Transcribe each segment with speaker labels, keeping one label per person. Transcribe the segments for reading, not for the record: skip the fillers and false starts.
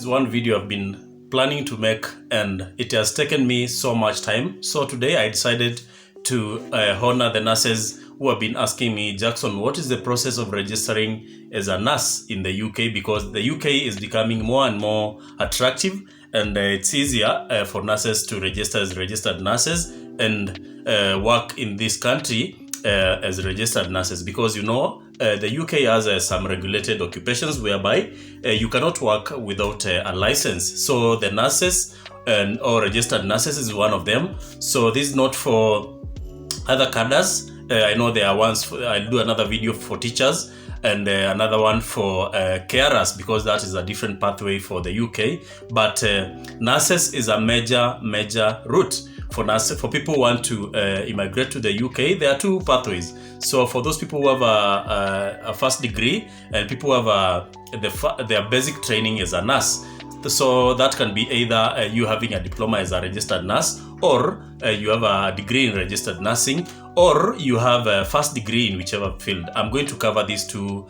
Speaker 1: is one video I've been planning to make, and it has taken me so much time. So today I decided to honor the nurses who have been asking me, Jackson, what is the process of registering as a nurse in the UK? Because the UK is becoming more and more attractive, and it's easier for nurses to register as registered nurses and work in this country as registered nurses, because the UK has some regulated occupations whereby you cannot work without a license. So the nurses or registered nurses is one of them. So this is not for other cadres. I know there are ones, I'll do another video for teachers and another one for carers, because that is a different pathway for the UK. But nurses is a major route. For nurses, for people who want to immigrate to the UK, there are two pathways. So for those people who have a first degree and people who have their basic training as a nurse, so that can be either you having a diploma as a registered nurse, or you have a degree in registered nursing, or you have a first degree in whichever field. I'm going to cover these two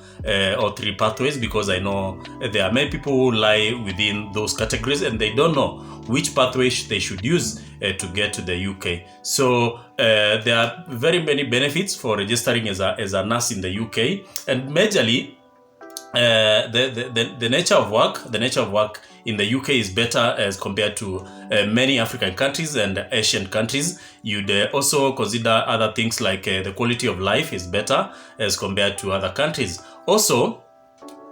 Speaker 1: or three pathways, because I know there are many people who lie within those categories and they don't know which pathway they should use to get to the UK. So there are very many benefits for registering as a nurse in the UK, and majorly the nature of work in the UK is better as compared to many African countries and Asian countries. You'd also consider other things like the quality of life is better as compared to other countries. Also,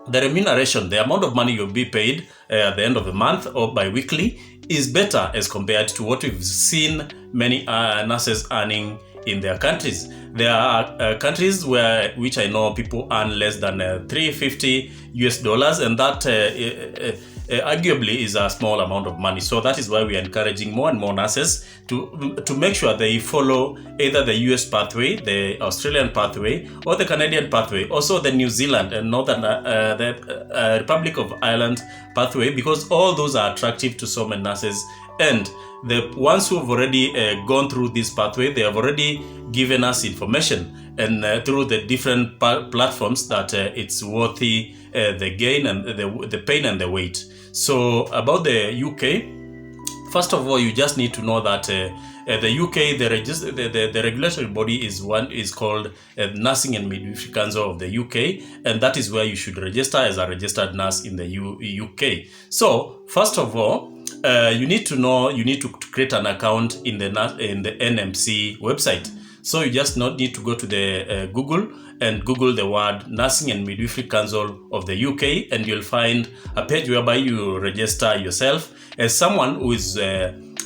Speaker 1: the remuneration, the amount of money you'll be paid at the end of the month or bi-weekly, is better as compared to what we've seen many nurses earning in their countries. There are countries which I know people earn less than $350, and that arguably is a small amount of money. So that is why we are encouraging more and more nurses to make sure they follow either the US pathway, the Australian pathway, or the Canadian pathway, also the New Zealand and Northern the Republic of Ireland pathway, because all those are attractive to so many nurses. And the ones who have already gone through this pathway, they have already given us information, and through the different platforms, that it's worthy the gain and the pain and the wait. So about the UK, first of all, you just need to know that the UK, the regulatory body is called Nursing and Midwifery Council of the UK, and that is where you should register as a registered nurse in the UK. So first of all, you need to create an account in the NMC website. So you just need to go to the Google and Google the word Nursing and Midwifery Council of the UK, and you'll find a page whereby you register yourself as someone who is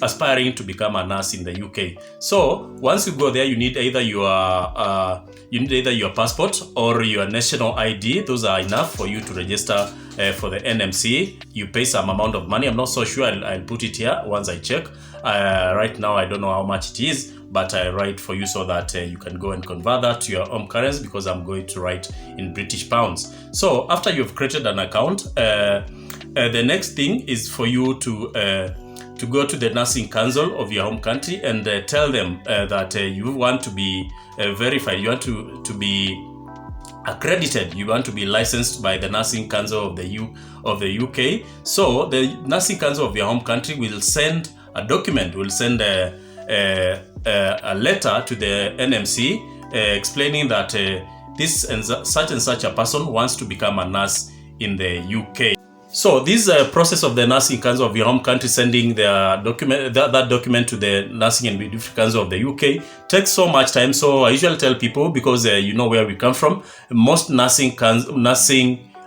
Speaker 1: aspiring to become a nurse in the UK. So once you go there, you need either your passport or your national ID. Those are enough for you to register for the NMC. You pay some amount of money. I'm not so sure. I'll put it here once I check. Right now, I don't know how much it is, but I write for you so that you can go and convert that to your home currency, because I'm going to write in British pounds. So after you've created an account, the next thing is for you to go to the nursing council of your home country and tell them that you want to be verified, you want to be accredited, you want to be licensed by the nursing council of the UK. So the nursing council of your home country will send a document, will send a letter to the NMC explaining that this and such a person wants to become a nurse in the UK. So this process of the Nursing Council of your home country sending their document, that document to the Nursing and Midwifery Council of the UK takes so much time. So I usually tell people, because you know where we come from, most nursing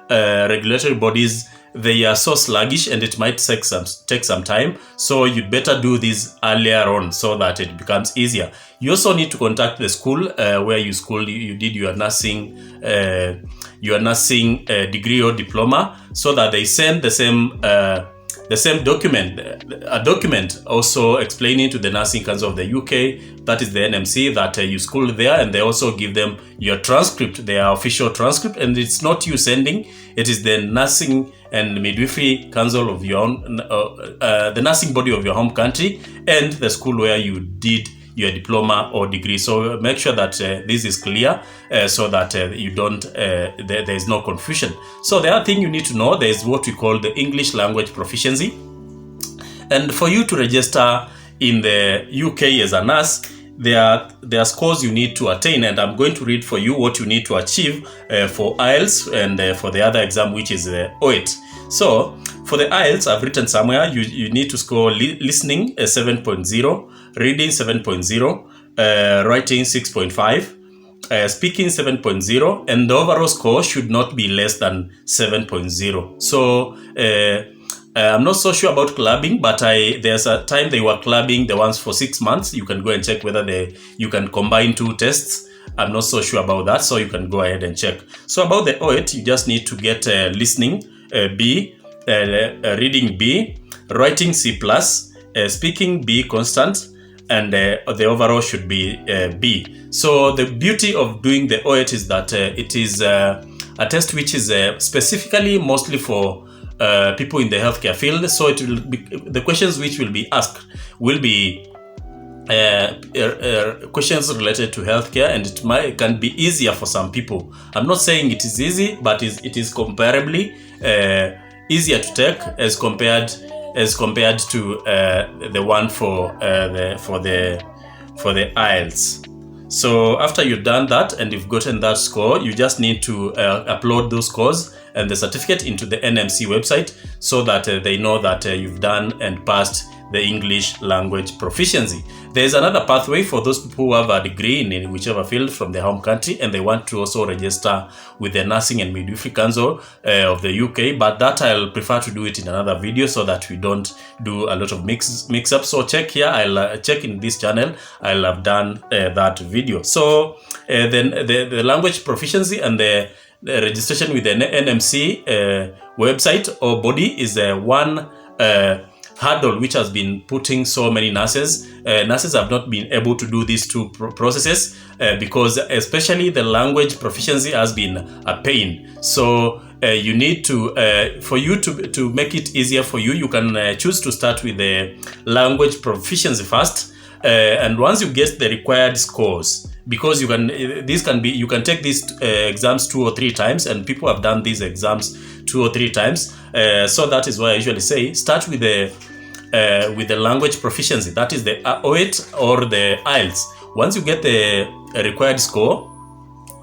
Speaker 1: regulatory bodies, they are so sluggish, and it might take some time. So you'd better do this earlier on so that it becomes easier. You also need to contact the school where you did your nursing degree or diploma, so that they send the same document, a document also explaining to the Nursing Council of the UK, that is the NMC, that you schooled there, and they also give them your transcript, their official transcript, and it's not you sending, it is the Nursing and Midwifery Council of your own, the nursing body of your home country, and the school where you did your diploma or degree. So make sure that this is clear so that you don't, there is no confusion. So the other thing you need to know, there is what we call the English language proficiency. And for you to register in the UK as a nurse, there are scores you need to attain, and I'm going to read for you what you need to achieve for IELTS and for the other exam, which is OET. So for the IELTS, I've written somewhere you need to score listening 7.0, reading 7.0, writing 6.5, speaking 7.0, and the overall score should not be less than 7.0. So I'm not so sure about clubbing, but there's a time they were clubbing the ones for 6 months. You can go and check whether you can combine 2 tests. I'm not so sure about that, so you can go ahead and check. So about the OET, you just need to get listening B, reading B, writing C+, speaking B constant, and the overall should be B. So the beauty of doing the OET is that it is a test which is specifically mostly for people in the healthcare field. So it will be, the questions which will be asked will be questions related to healthcare, and it can be easier for some people. I'm not saying it is easy, but it is comparably easier to take as compared to the one for the IELTS. So after you've done that and you've gotten that score, you just need to upload those scores and the certificate into the NMC website so that they know that you've done and passed the English language proficiency. There's another pathway for those people who have a degree in whichever field from their home country, and they want to also register with the Nursing and Midwifery Council of the UK, but that I'll prefer to do it in another video so that we don't do a lot of mix-up. So check here, I'll check in this channel, I'll have done that video. So then the language proficiency and the registration with the NMC website or body is one hurdle which has been putting so many nurses. Nurses have not been able to do these two processes because especially the language proficiency has been a pain. So you need to, for you to make it easier for you, you can choose to start with the language proficiency first. And once you get the required scores, because you can take these exams 2 or 3 times, and people have done these exams 2 or 3 times. So that is why I usually say start with the language proficiency. That is the OET or the IELTS. Once you get the required score,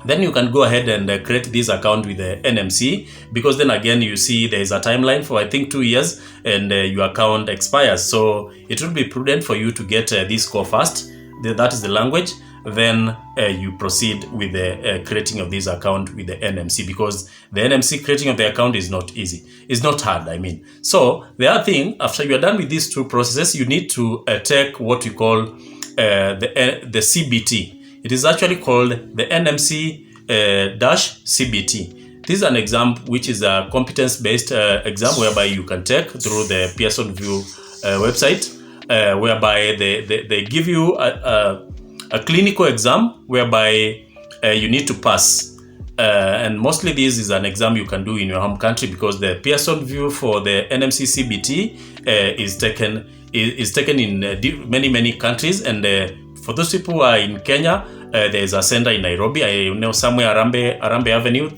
Speaker 1: then you can go ahead and create this account with the NMC, because then again you see there is a timeline for I think 2 years, and your account expires. So it would be prudent for you to get this score first. That is the language. Then you proceed with the creating of this account with the NMC, because the NMC creating of the account is not easy. It's not hard, I mean. So the other thing, after you are done with these 2 processes, you need to take what you call the CBT. It is actually called the NMC-CBT. This is an exam which is a competence-based exam whereby you can take through the Pearson VUE website, whereby they give you a clinical exam whereby you need to pass. And mostly this is an exam you can do in your home country, because the Pearson VUE for the NMC-CBT is taken in many countries. And for those people who are in Kenya, there is a center in Nairobi. I know somewhere Arambe Avenue,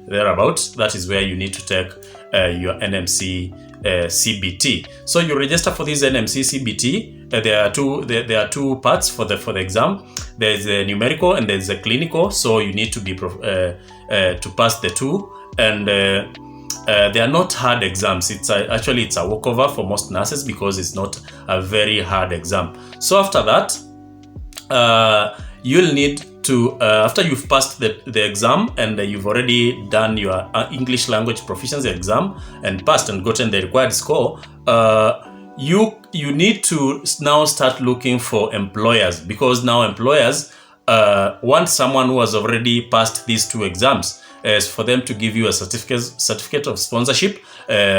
Speaker 1: thereabouts. That is where you need to take your NMC CBT. So you register for this NMC CBT. There are two parts for the exam. There is a numerical and there is a clinical. So you need to be to pass the 2. And they are not hard exams. Actually it's a walkover for most nurses, because it's not a very hard exam. So after that, you'll need to, after you've passed the exam and you've already done your English language proficiency exam and passed and gotten the required score, you need to now start looking for employers, because now employers want someone who has already passed these 2 exams, for them to give you a certificate of sponsorship,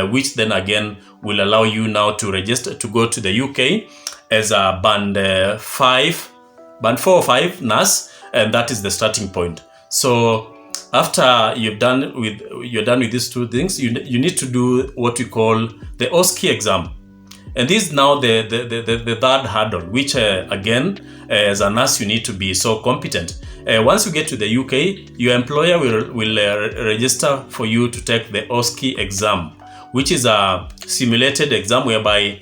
Speaker 1: which then again will allow you now to register to go to the UK as a band 4 or 5 nurse, and that is the starting point. So after you're done with these 2 things, you need to do what we call the OSCE exam. And this is now the third hurdle, which again, as a nurse, you need to be so competent. Once you get to the UK, your employer will register for you to take the OSCE exam, which is a simulated exam whereby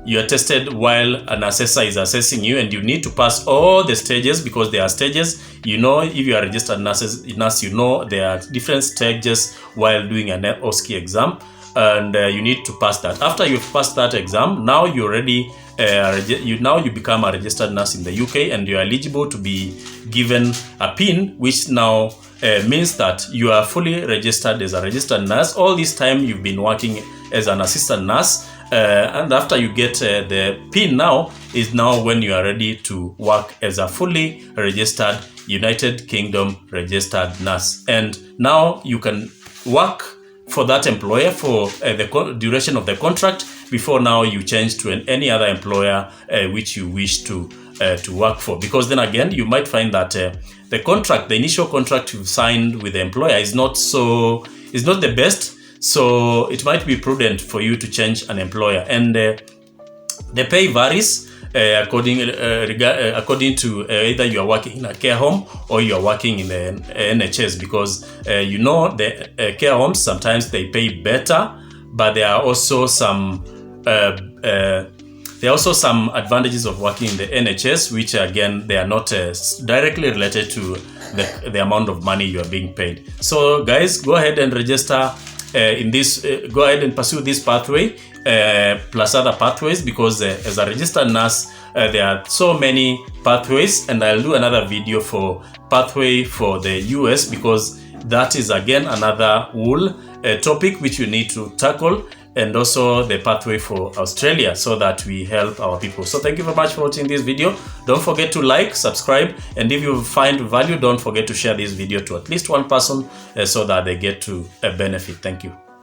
Speaker 1: you are tested while an assessor is assessing you, and you need to pass all the stages, because there are stages. You know, if you are a registered nurse, you know there are different stages while doing an OSCE exam, and you need to pass that. After you've passed that exam, now you're ready. You become a registered nurse in the UK, and you're eligible to be given a PIN, which now means that you are fully registered as a registered nurse. All this time you've been working as an assistant nurse, and after you get the PIN, now is now when you are ready to work as a fully registered United Kingdom registered nurse. And now you can work for that employer for the duration of the contract, before now you change to any other employer which you wish to work for. Because then again, you might find that the initial contract you've signed with the employer is not the best. So it might be prudent for you to change an employer, and the pay varies according to either you are working in a care home or you are working in the NHS, because you know the care homes, sometimes they pay better, but there are also some advantages of working in the NHS, which again, they are not directly related to the amount of money you are being paid. So guys, go ahead and register in this. Go ahead and pursue this pathway plus other pathways, because as a registered nurse, there are so many pathways, and I'll do another video for pathway for the US, because that is again another whole topic which you need to tackle, and also the pathway for Australia, so that we help our people. So thank you very much for watching this video. Don't forget to like, subscribe, and if you find value, don't forget to share this video to at least one person so that they get to benefit. Thank you.